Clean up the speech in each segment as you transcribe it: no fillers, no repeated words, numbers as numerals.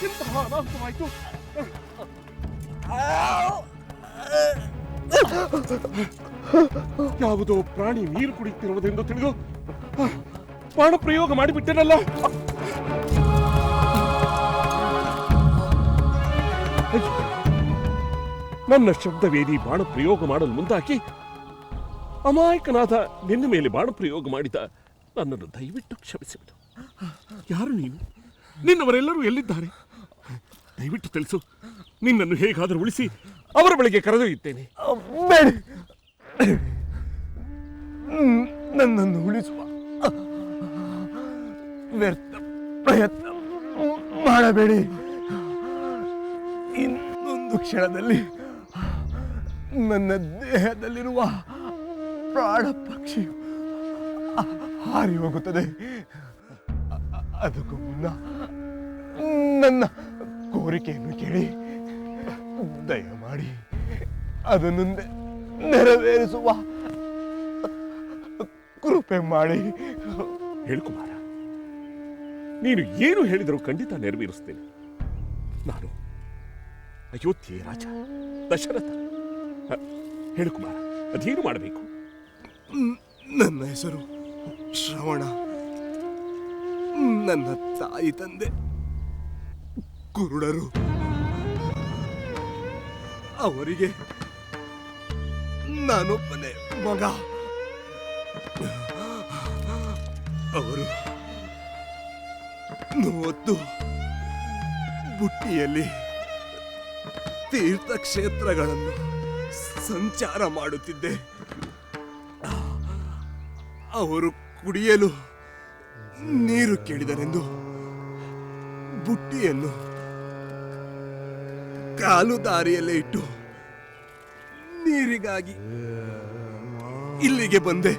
ಎಂತಹ ಅನಾಹುತವಾಯಿತು? ಯಾವುದೋ ಪ್ರಾಣಿ ನೀರು ಕುಡಿಯುತ್ತಿರುವುದೆಂದು ತಿಳಿದು ಬಾಣ ಪ್ರಯೋಗ ಮಾಡಿಬಿಟ್ಟೆನಲ್ಲ. ನನ್ನ ಶಬ್ದವೇದಿ ಬಾಣ ಪ್ರಯೋಗ ಮಾಡಲು ಮುಂದಾಕಿ ಅಮಾಯಕನಾದ ನಿನ್ನ ಮೇಲೆ ಬಾಣ ಪ್ರಯೋಗ ಮಾಡಿದ ನನ್ನನ್ನು ದಯವಿಟ್ಟು ಕ್ಷಮಿಸಿಬಿಡು. ಯಾರು ನೀನು? ನಿನ್ನವರೆಲ್ಲರೂ ಎಲ್ಲಿದ್ದಾರೆ? ದಯವಿಟ್ಟು ತಿಳಿಸು. ನಿನ್ನನ್ನು ಹೇಗಾದರೂ ಉಳಿಸಿ ಅವರ ಬಳಿಗೆ ಕರೆದೊಯ್ಯುತ್ತೇನೆ. ನನ್ನನ್ನು ಉಳಿಸುವ ವ್ಯರ್ಥ ಪ್ರಯತ್ನ ಮಾಡಬೇಡಿ. ಇನ್ನೊಂದು ಕ್ಷಣದಲ್ಲಿ ನನ್ನ ದೇಹದಲ್ಲಿರುವ ಪ್ರಾಣ ಪಕ್ಷಿಯು ಹಾರಿ ಹೋಗುತ್ತದೆ. ಅದಕ್ಕೂ ಮುನ್ನ ನನ್ನ ಕೋರಿಕೆಯನ್ನು ಕೇಳಿ ದಯಮಾಡಿ ಅದನ್ನು ನೆರವೇರಿಸುವ ಕೃಪೆ ಮಾಡಿ. ಹೇಳ್ಕುಮಾರ, ನೀನು ಏನು ಹೇಳಿದರೂ ಖಂಡಿತ ನೆರವೇರಿಸ್ತೇನೆ. ನಾನು ಅಯೋಧ್ಯೆ ರಾಜ ದಶರಥ. ಹೇಳುಕುಮಾರ, ಅದೇನು ಮಾಡಬೇಕು? ನನ್ನ ಹೆಸರು ಶ್ರವಣ. ನನ್ನ ತಾಯಿ ತಂದೆ ಕುರುಡರು. ಅವರಿಗೆ ನಾನೊಬ್ಬನೇ ಮಗ. ಅವರು 30 ಬುಟ್ಟಿಯಲ್ಲಿ ತೀರ್ಥಕ್ಷೇತ್ರಗಳನ್ನು ಸಂಚಾರ ಮಾಡುತ್ತಿದ್ದೆ. ಅವರು ಕುಡಿಯಲು ನೀರು ಕೇಳಿದರೆಂದು ಬುಟ್ಟಿಯನ್ನು ಕಾಲು ದಾರಿಯಲ್ಲೇ ಇಟ್ಟು ನೀರಿಗಾಗಿ ಇಲ್ಲಿಗೆ ಬಂದೆ.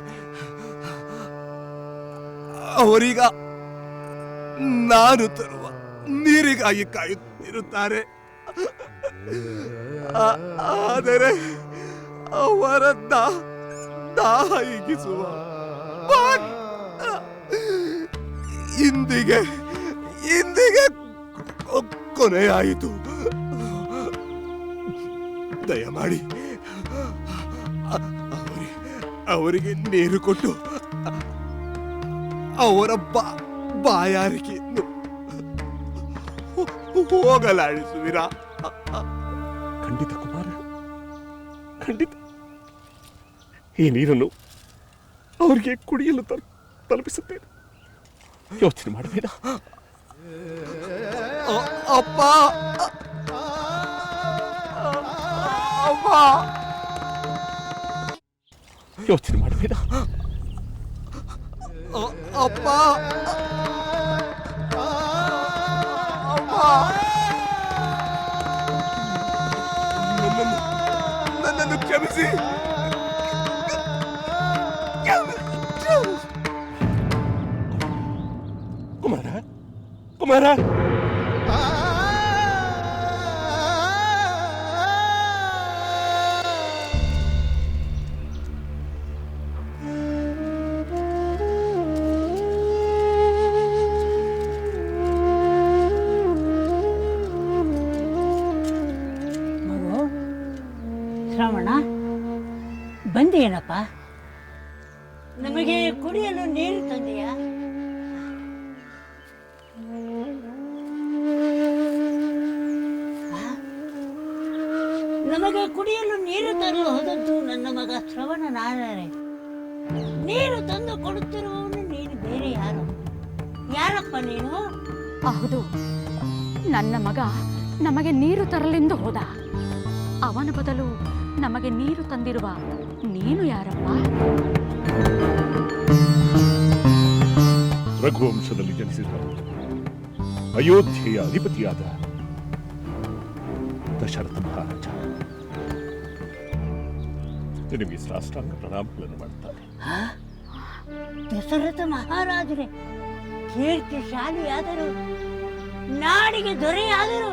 ಅವರೀಗ ನಾನು ತರುವ ನೀರಿಗಾಗಿ ಕಾಯುತ್ತಿರುತ್ತಾರೆ. ಆದರೆ ಅವರ ದಾಹ ಹಿಗಿಸುವ ಇಂದಿಗೆ ಕೊನೆಯಾಯಿತು. ದಯಮಾಡಿ ಅವರಿಗೆ ನೀರು ಕೊಟ್ಟು ಅವರ ಬಾಯಾರಿಕೆಯನ್ನು ಹೋಗಲಾಡಿಸುವಿರಾ? ಖಂಡಿತ ಕುಮಾರ, ಖಂಡಿತ. ಈ ನೀರನ್ನು ಅವರಿಗೆ ಕುಡಿಯಲು ತಲುಪಿಸುತ್ತೇನೆ. ಯೋಚನೆ ಮಾಡಬೇಡ. ಅಪ್ಪ, ಯೋಚನೆ ಮಾಡಬೇಡ. ಅಪ್ಪ, ನನ್ನನ್ನು ಕ್ಷಮಿಸಿ. ಕುಮಾರ, ಕುಮಾರ, ಶ್ರವಣ, ಬಂದೇನಪ್ಪ? ನಮಗೆ ಕುಡಿಯಲು ನೀರು ತಂದೆಯಾ? ನಮಗೆ ಕುಡಿಯಲು ನೀರು ತರಲು ಹೋದದ್ದು ನನ್ನ ಮಗ ಶ್ರವಣ ನಾನೇ. ನೀರು ತಂದು ಕೊಡುತ್ತಿರುವವನು ನೀನು ಬೇರೆ ಯಾರು? ಯಾರಪ್ಪ ನೀನು? ಹೌದು, ನನ್ನ ಮಗ ನಮಗೆ ನೀರು ತರಲೆಂದು ಹೋದ. ಅವನ ಬದಲು ನಮಗೆ ನೀರು ತಂದಿರುವ ನೀನು ಯಾರಪ್ಪ? ರಘುವಂಶದಲ್ಲಿ ಜನಿಸಿದ ಅಯೋಧ್ಯೆಯ ಅಧಿಪತಿಯಾದ ದಶರಥ ಮಹಾರಾಜ. ನಿನಗೆ ಸಾಷ್ಟಾಂಗ ಪ್ರಣಾಮಗಳನ್ನು ಮಾಡುತ್ತಾರೆ. ದಶರಥ ಮಹಾರಾಜರೇ, ಕೀರ್ತಿಶಾಲಿಯಾದರು, ನಾಡಿಗೆ ದೊರೆಯಾದರು,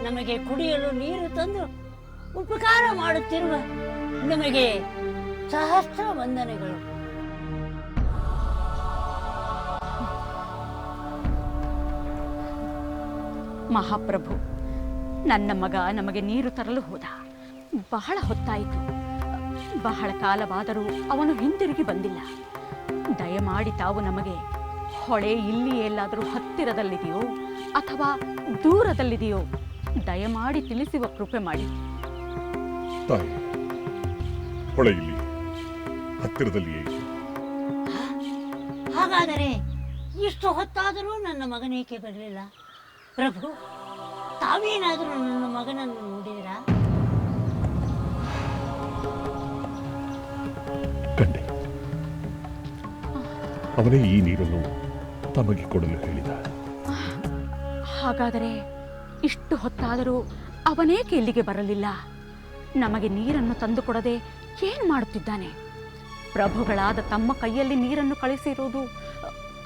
ನಮಗೆ ಕುಡಿಯಲು ನೀರು ತಂದು ಉಪಕಾರ ಮಾಡುತ್ತಿರುವ ನಿಮಗೆ ಸಹಸ್ರ ವಂದನೆಗಳು. ಮಹಾಪ್ರಭು, ನನ್ನ ಮಗ ನಮಗೆ ನೀರು ತರಲು ಹೋದ. ಬಹಳ ಹೊತ್ತಾಯಿತು. ಬಹಳ ಕಾಲವಾದರೂ ಅವನು ಹಿಂತಿರುಗಿ ಬಂದಿಲ್ಲ. ದಯಮಾಡಿ ತಾವು ನಮಗೆ ಹೊಳೆ ಇಲ್ಲಿ ಎಲ್ಲಾದರೂ ಹತ್ತಿರದಲ್ಲಿದೆಯೋ ಅಥವಾ ದೂರದಲ್ಲಿದೆಯೋ ದಯಮಾಡಿ ತಿಳಿಸುವ ಕೃಪೆ ಮಾಡಿ. ತಾಯಿ, ಹೊಳೆ ಇಲ್ಲಿ ಹತ್ತಿರದಲ್ಲಿಯೇ ಇದೆ. ಹಾಗಾದರೆ ಇಷ್ಟು ಹೊತ್ತಾದರೂ ನನ್ನ ಮಗನೇಕೆ ಬರಲಿಲ್ಲ? ಪ್ರಭು, ತಾವೇನಾದರೂ ನನ್ನ ಮಗನನ್ನು ನೋಡಿದಿರಾ? ಕಂಡೆ. ಅವನೇ ಈ ನೀರನ್ನು ತಮಗೆ ಕೊಡಲು ಹೇಳಿದ. ಹಾಗಾದರೆ ಇಷ್ಟು ಹೊತ್ತಾದರೂ ಅವನೇಕೆ ಇಲ್ಲಿಗೆ ಬರಲಿಲ್ಲ? ನಮಗೆ ನೀರನ್ನು ತಂದುಕೊಡದೆ ಏನು ಮಾಡುತ್ತಿದ್ದಾನೆ? ಪ್ರಭುಗಳಾದ ತಮ್ಮ ಕೈಯಲ್ಲಿ ನೀರನ್ನು ಕಳಿಸಿರುವುದು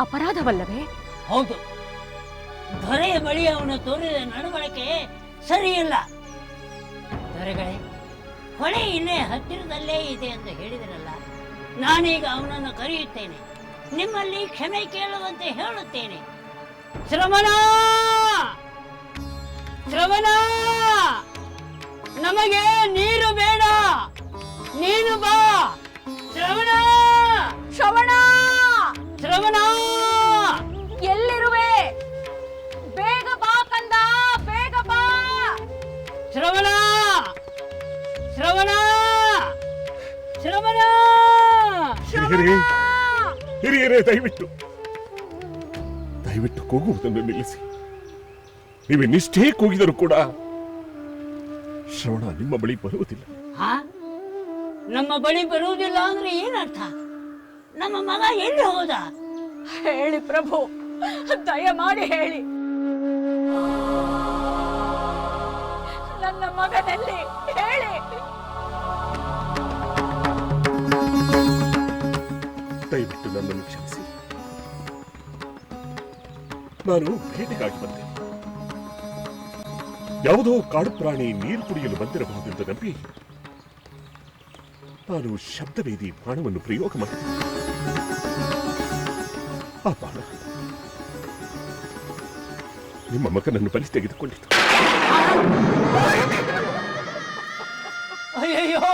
ಅಪರಾಧವಲ್ಲವೇ? ಹೌದು, ದೊರೆಯ ಬಳಿ ಅವನು ತೋರಿದ ನಡವಳಿಕೆ ಸರಿಯಿಲ್ಲ. ದೊರೆಗಳೇ, ಹೊಳೆ ಇಲ್ಲೇ ಹತ್ತಿರದಲ್ಲೇ ಇದೆ ಎಂದು ಹೇಳಿದರಲ್ಲ, ನಾನೀಗ ಅವನನ್ನು ಕರೆಯುತ್ತೇನೆ. ನಿಮ್ಮಲ್ಲಿ ಕ್ಷಮೆ ಕೇಳುವಂತೆ ಹೇಳುತ್ತೇನೆ. ಶ್ರವಣ, ಶ್ರವಣ, ನಮಗೆ ನೀರು ಬೇಡ, ನೀನು ಬಾ. ಶ್ರವಣ, ಶ್ರವಣ, ಶ್ರವಣ, ಎಲ್ಲಿರುವೆ? ಬೇಗ ಬಾ ಕಂದ, ಬೇಗ ಬಾ. ಶ್ರವಣ, ಶ್ರವಣ, ಶ್ರವಣ. ಹಿರಿಯರೇ, ದಯವಿಟ್ಟು ಕೂಗುವುದನ್ನು ನಿಲ್ಲಿಸಿ. ನೀವೆನ್ನಿಷ್ಟೇ ಕೂಗಿದರೂ ಕೂಡ ಶ್ರವಣ ನಿಮ್ಮ ಬಳಿ ಬರುವುದಿಲ್ಲ. ನಮ್ಮ ಬಳಿ ಬರುವುದಿಲ್ಲ ಅಂದ್ರೆ ಏನರ್ಥ? ನಮ್ಮ ಮಗ ಎಲ್ಲಿ ಹೋದ? ಹೇಳಿ ಪ್ರಭು, ದಯಮಾಡಿ ಹೇಳಿ. ನನ್ನ ಮಗನಲ್ಲಿ ಹೇಳಿ. ದಯವಿಟ್ಟು ನನ್ನನ್ನು ಕ್ಷಮಿಸಿ. ನಾನು ಭೇಟಿಗಾಗಿ ಬಂದೆ. ಯಾವುದೋ ಕಾಡು ಪ್ರಾಣಿ ನೀರು ಕುಡಿಯಲು ಬಂದಿರಬಹುದೆಂದು ನಂಬಿ ನಾನು ಶಬ್ದವೇದಿ ಬಾಣವನ್ನು ಪ್ರಯೋಗ ಮಾಡಿದೆ. ಆ ಬಾಣ ನಿಮ್ಮ ಮಗನನ್ನು ಬಲಿ ತೆಗೆದುಕೊಂಡಿತು. ಅಯ್ಯಯ್ಯೋ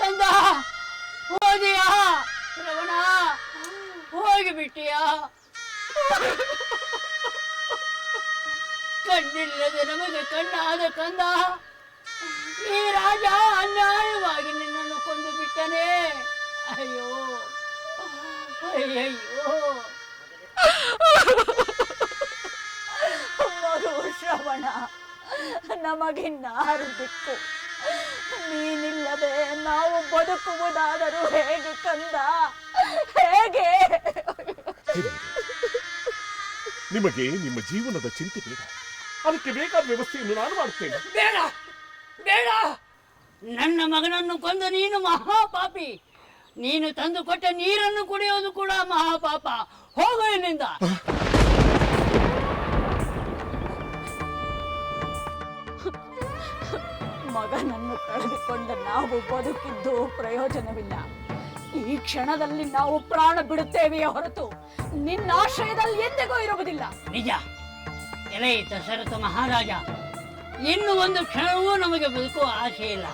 ಕಂದ, ಹೋದಿಯಾ? ಶ್ರವಣ, ಹೋಗಿಬಿಟ್ಟಿಯಾ? ಕಣ್ಣಿಲ್ಲದೆ ನಮಗೆ ಕಣ್ಣಾದ ಕಂದ, ಈ ರಾಜ ಅನ್ಯಾಯವಾಗಿ ನಿನ್ನನ್ನು ಕೊಂದು ಬಿಟ್ಟನೆ. ಅಯ್ಯೋ, ಅಯ್ಯಯ್ಯೋ. ಮಗು ಶ್ರವಣ, ನಮಗಿನ್ನಾರು ದಿಕ್ಕು? ನೀನಿಲ್ಲದೆ ನಾವು ಬದುಕುವುದಾದರೂ ಹೇಗೆ ಕಂದ, ಹೇಗೆ? ನಿಮಗೆ ನಿಮ್ಮ ಜೀವನದ ಚಿಂತೆ ಬೇಡ. ಅದಕ್ಕೆ ಬೇಕಾದ ವ್ಯವಸ್ಥೆಯನ್ನು ನಾನು ಮಾಡುತ್ತೇನೆ. ಬೇಡ, ಬೇಡ. ನನ್ನ ಮಗನನ್ನು ಕೊಂದು ನೀನು ಮಹಾಪಾಪಿ. ನೀನು ತಂದು ಕೊಟ್ಟ ನೀರನ್ನು ಕುಡಿಯೋದು ಕೂಡ ಮಹಾಪಾಪ. ಹೋಗು ಇಲ್ಲಿಂದ. ಮಗನನ್ನು ಕಳೆದುಕೊಂಡ ನಾವು ಬದುಕಿದ್ದು ಪ್ರಯೋಜನವಿಲ್ಲ. ಈ ಕ್ಷಣದಲ್ಲಿ ನಾವು ಪ್ರಾಣ ಬಿಡುತ್ತೇವೆಯೇ ಹೊರತು ನಿನ್ನ ಆಶ್ರಯದಲ್ಲಿ ಎಂದಿಗೂ ಇರುವುದಿಲ್ಲ. ನಿಜ. ಎಲೆ ದಶರಥ ಮಹಾರಾಜ, ಇನ್ನು ಒಂದು ಕ್ಷಣವೂ ನಮಗೆ ಬದುಕುವ ಆಸೆ ಇಲ್ಲ.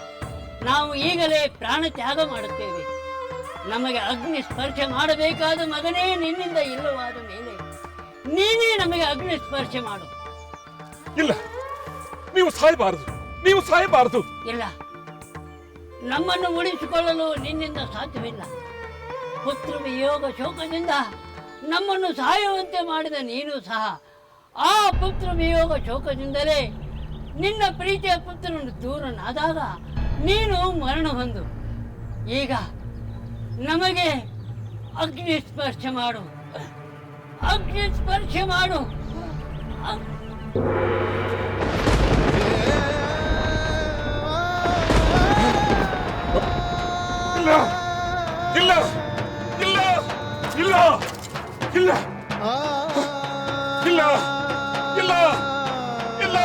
ನಾವು ಈಗಲೇ ಪ್ರಾಣ ತ್ಯಾಗ ಮಾಡುತ್ತೇವೆ. ನಮಗೆ ಅಗ್ನಿ ಸ್ಪರ್ಶ ಮಾಡಬೇಕಾದ ಮಗನೇ ನಿನ್ನಿಂದ ಇಲ್ಲವಾದ ಮೇಲೆ ನೀನೇ ನಮಗೆ ಅಗ್ನಿ ಸ್ಪರ್ಶ ಮಾಡು. ಇಲ್ಲ, ನೀವು ಸಾಯಬಾರದು, ನೀವು ಸಾಯಬಾರದು. ಇಲ್ಲ, ನಮ್ಮನ್ನು ಉಳಿಸಿಕೊಳ್ಳಲು ನಿನ್ನಿಂದ ಸಾಧ್ಯವಿಲ್ಲ. ಪುತ್ರ ವಿಯೋಗ ಶೋಕದಿಂದ ನಮ್ಮನ್ನು ಸಾಯುವಂತೆ ಮಾಡಿದ ನೀನು ಸಹ ಆ ಪುತ್ರ ವಿಯೋಗ ಶೋಕದಿಂದಲೇ ನಿನ್ನ ಪ್ರೀತಿಯ ಪುತ್ರನು ದೂರನಾದಾಗ ನೀನು ಮರಣ ಹೊಂದು. ಈಗ ನಮಗೆ ಅಗ್ನಿ ಸ್ಪರ್ಶ ಮಾಡು, ಅಗ್ನಿ ಸ್ಪರ್ಶ ಮಾಡು. ಇಲ್ಲ, ಇಲ್ಲ, ಇಲ್ಲ, ಇಲ್ಲ, ಇಲ್ಲ, ಇಲ್ಲ, ಇಲ್ಲ, ಇಲ್ಲ.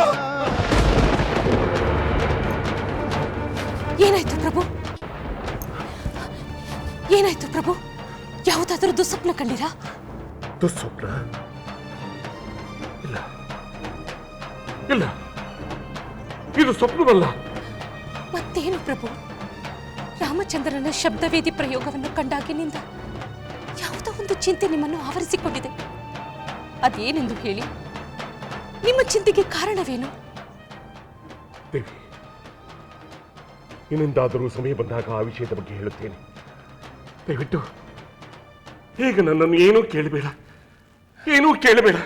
ಏನಾಯ್ತು ಪ್ರಭು? ಏನಾಯ್ತು ಪ್ರಭು? ಯಾವುದಾದ್ರೂ ದುಸ್ವಪ್ನ ಕಂಡಿರಾ? ದುಸ್ವಪ್ನ? ಇಲ್ಲ, ಇಲ್ಲ, ಇದು ಸ್ವಪ್ನವಲ್ಲ. ಮತ್ತೇನು ಪ್ರಭು? ರಾಮಚಂದ್ರನ ಶಬ್ದವೇದಿ ಪ್ರಯೋಗವನ್ನು ಕಂಡಾಗಿನಿಂದ ಯಾವುದೋ ಒಂದು ಚಿಂತೆ ನಿಮ್ಮನ್ನು ಆವರಿಸಿಕೊಂಡಿದೆ. ಅದೇನೆಂದು ಹೇಳಿ, ನಿಮ್ಮ ಚಿಂತೆಗೆ ಕಾರಣವೇನು? ದೇವಿ, ಇನ್ನೆಂದಾದರೂ ಸಮಯ ಬಂದಾಗ ಆ ವಿಷಯದ ಬಗ್ಗೆ ಹೇಳುತ್ತೇನೆ. ದಯವಿಟ್ಟು ಈಗ ನನ್ನನ್ನು ಏನೂ ಕೇಳಬೇಡ, ಏನೂ ಕೇಳಬೇಡ.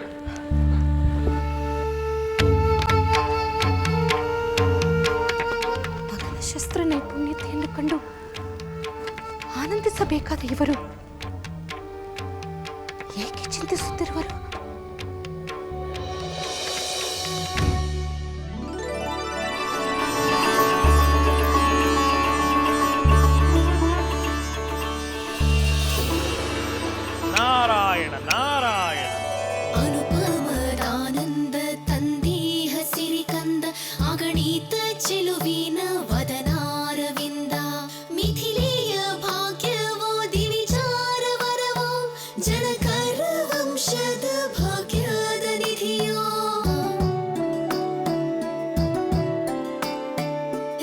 ಮಗನ ಶಸ್ತ್ರ ನೈಪುಣ್ಯತೆಯನ್ನು ಕಂಡು ಆನಂದಿಸಬೇಕಾದ ಇವರು ಏಕೆ ಚಿಂತಿಸುತ್ತಿರುವರು? ನಾರಾಯಣ ನಾರಾಯಣ. ಅನುಪಮದಾನಂದ ತಂದೀಹ ಸಿರಿಕಂದ ಅಗಣಿತ ಚೆಲುವಿನ ವದನಾರವಿಂದ ಮಿಥಿಲೆಯ ಭಾಗ್ಯವೋ ದಿವಿಚಾರ ವರವೋ ಜನಕರ ವಂಶದ ಭಾಗ್ಯದ ನಿಧಿಯೋ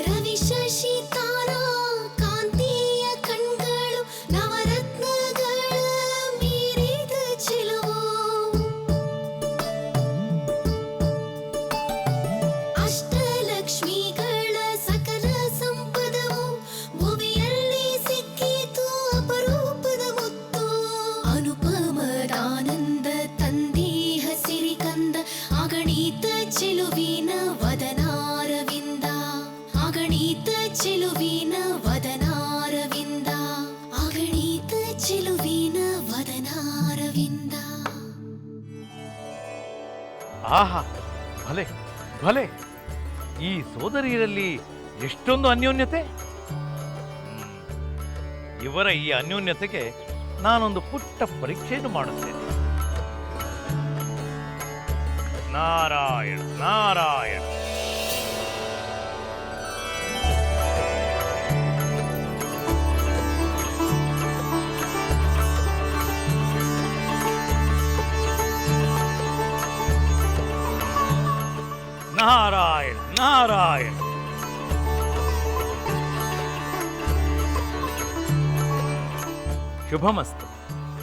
ರವಿ ಶಶಿ ತಾರಾ ಕಾಂತಿಯ ಕಣ್ಗಳು ನವರತ್ನಗಳ ಮೀರಿದ ಚೆಲುವು ಅಷ್ಟಲಕ್ಷ್ಮಿಗಳ ಸಕಲ ಸಂಪದವು ಭುವಿಯಲ್ಲಿ ಸಿಕ್ಕಿತು ಅಪರೂಪದ ಮುತ್ತು ಅನುಪಮದಾನಂದ ತಂದೀಹ ಸಿರಿಕಂದ ಅಗಣಿತ ಚೆಲುವಿನ ವದನಾರವಿಂದ ಅಗಣಿತ ಚೆಲುವಿನ ವದನಾರವಿಂದ ಅಗಣಿತ ಚೆಲುವಿನ ವದನಾರವಿಂದ. ಆಹಾ, ಭಲೆ ಭಲೆ. ಈ ಸೋದರಿಯರಲ್ಲಿ ಎಷ್ಟೊಂದು ಅನ್ಯೋನ್ಯತೆ. ಇವರ ಈ ಅನ್ಯೋನ್ಯತೆಗೆ ನಾನೊಂದು ಪುಟ್ಟ ಪರೀಕ್ಷೆಯನ್ನು ಮಾಡುತ್ತೇನೆ. ನಾರಾಯಣ ನಾರಾಯಣ. ನಾರಾಯಣ ನಾರಾಯಣ. ಶುಭಮಸ್ತು,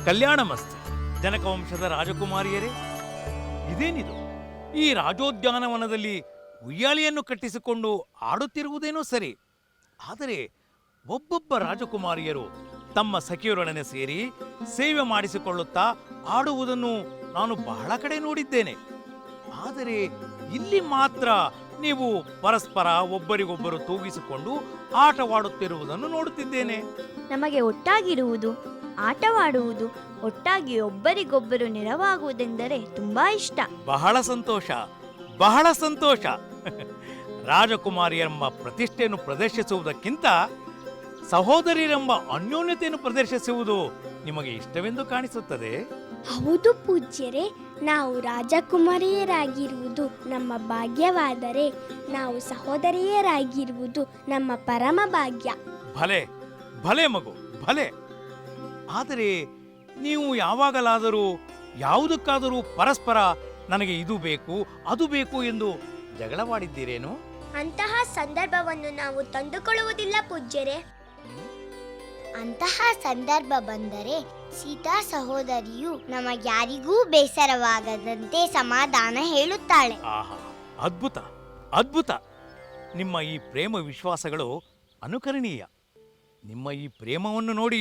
ಕಲ್ಯಾಣಮಸ್ತು. ಜನಕವಂಶದ ರಾಜಕುಮಾರಿಯರೇ, ಇದೇನಿದು? ಈ ರಾಜೋದ್ಯಾನವನದಲ್ಲಿ ಉಯ್ಯಾಲೆಯನ್ನು ಕಟ್ಟಿಸಿಕೊಂಡು ಆಡುತ್ತಿರುವುದೇನೋ ಸರಿ, ಆದರೆ ಒಬ್ಬೊಬ್ಬ ರಾಜಕುಮಾರಿಯರು ತಮ್ಮ ಸಖಿಯರೊಡನೆ ಸೇರಿ ಸೇವೆ ಮಾಡಿಸಿಕೊಳ್ಳುತ್ತಾ ಆಡುವುದನ್ನು ನಾನು ಬಹಳ ಕಡೆ ನೋಡಿದ್ದೇನೆ. ಆದರೆ ಇಲ್ಲಿ ಮಾತ್ರ ನೀವು ಪರಸ್ಪರ ಒಬ್ಬರಿಗೊಬ್ಬರು ತೂಗಿಸಿಕೊಂಡು ಆಟವಾಡುತ್ತಿರುವುದನ್ನು ನೋಡುತ್ತಿದ್ದೇನೆ. ನಮಗೆ ಒಟ್ಟಾಗಿರುವುದು, ಆಟವಾಡುವುದು, ಒಟ್ಟಾಗಿ ಒಬ್ಬರಿಗೊಬ್ಬರು ನೆರವಾಗುವುದೆಂದರೆ ತುಂಬಾ ಇಷ್ಟ. ಬಹಳ ಸಂತೋಷ, ಬಹಳ ಸಂತೋಷ. ರಾಜಕುಮಾರಿಯರೆಂಬ ಪ್ರತಿಷ್ಠೆಯನ್ನು ಪ್ರದರ್ಶಿಸುವುದಕ್ಕಿಂತ ಸಹೋದರಿಯರೆಂಬ ಅನ್ಯೋನ್ಯತೆಯನ್ನು ಪ್ರದರ್ಶಿಸುವುದು ನಿಮಗೆ ಇಷ್ಟವೆಂದು ಕಾಣಿಸುತ್ತದೆ. ಹೌದು ಪೂಜ್ಯರೇ, ನಾವು ರಾಜಕುಮಾರಿಯರಾಗಿರುವುದು ನಮ್ಮ ಭಾಗ್ಯವಾದರೆ ನಾವು ಸಹೋದರಿಯರಾಗಿರುವುದು ನಮ್ಮ ಪರಮ ಭಾಗ್ಯ. ಭಲೆ ಭಲೆ ಮಗು, ಭಲೆ. ಆದರೆ ನೀವು ಯಾವಾಗಲಾದರೂ ಯಾವುದಕ್ಕಾದರೂ ಪರಸ್ಪರ ನನಗೆ ಇದು ಬೇಕು ಅದು ಬೇಕು ಎಂದು ಜಗಳವಾಡಿದ್ದೀರೇನು? ಅಂತಹ ಸಂದರ್ಭವನ್ನು ನಾವು ತಂದುಕೊಳ್ಳುವುದಿಲ್ಲ ಪೂಜ್ಯರೇ. ಅಂತಹ ಸಂದರ್ಭ ಬಂದರೆ ಸೀತಾ ಸಹೋದರಿಯು ನಮಗ್ಯಾರಿಗೂ ಬೇಸರವಾಗದಂತೆ ಸಮಾಧಾನ ಹೇಳುತ್ತಾಳೆ. ಆಹಾ, ಅದ್ಭುತ ಅದ್ಭುತ. ನಿಮ್ಮ ಈ ಪ್ರೇಮ ವಿಶ್ವಾಸಗಳು ಅನುಕರಣೀಯ. ನಿಮ್ಮ ಈ ಪ್ರೇಮವನ್ನು ನೋಡಿ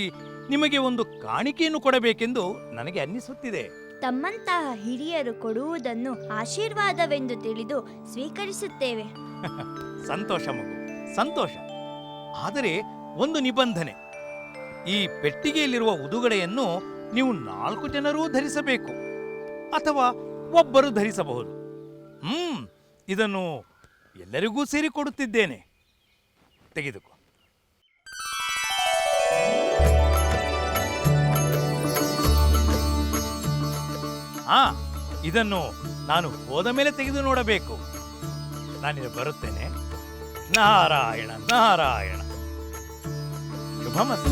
ನಿಮಗೆ ಒಂದು ಕಾಣಿಕೆಯನ್ನು ಕೊಡಬೇಕೆಂದು ನನಗೆ ಅನ್ನಿಸುತ್ತಿದೆ. ತಮ್ಮಂತಹ ಹಿರಿಯರು ಕೊಡುವುದನ್ನು ಆಶೀರ್ವಾದವೆಂದು ತಿಳಿದು ಸ್ವೀಕರಿಸುತ್ತೇವೆ. ಸಂತೋಷ ಮಗು, ಸಂತೋಷ. ಆದರೆ ಒಂದು ನಿಬಂಧನೆ. ಈ ಪೆಟ್ಟಿಗೆಯಲ್ಲಿರುವ ಉಡುಗೊರೆಯನ್ನು ನೀವು 4 ಜನರೂ ಧರಿಸಬೇಕು, ಅಥವಾ ಒಬ್ಬರು ಧರಿಸಬಹುದು. ಇದನ್ನು ಎಲ್ಲರಿಗೂ ಸೇರಿಕೊಡುತ್ತಿದ್ದೇನೆ, ತೆಗೆದುಕೋ. ಇದನ್ನು ನಾನು ಹೋದ ಮೇಲೆ ತೆಗೆದು ನೋಡಬೇಕು. ನಾನಿನ್ನು ಬರುತ್ತೇನೆ. ನಾರಾಯಣ ನಾರಾಯಣ. ಶುಭಮಸ್ತು.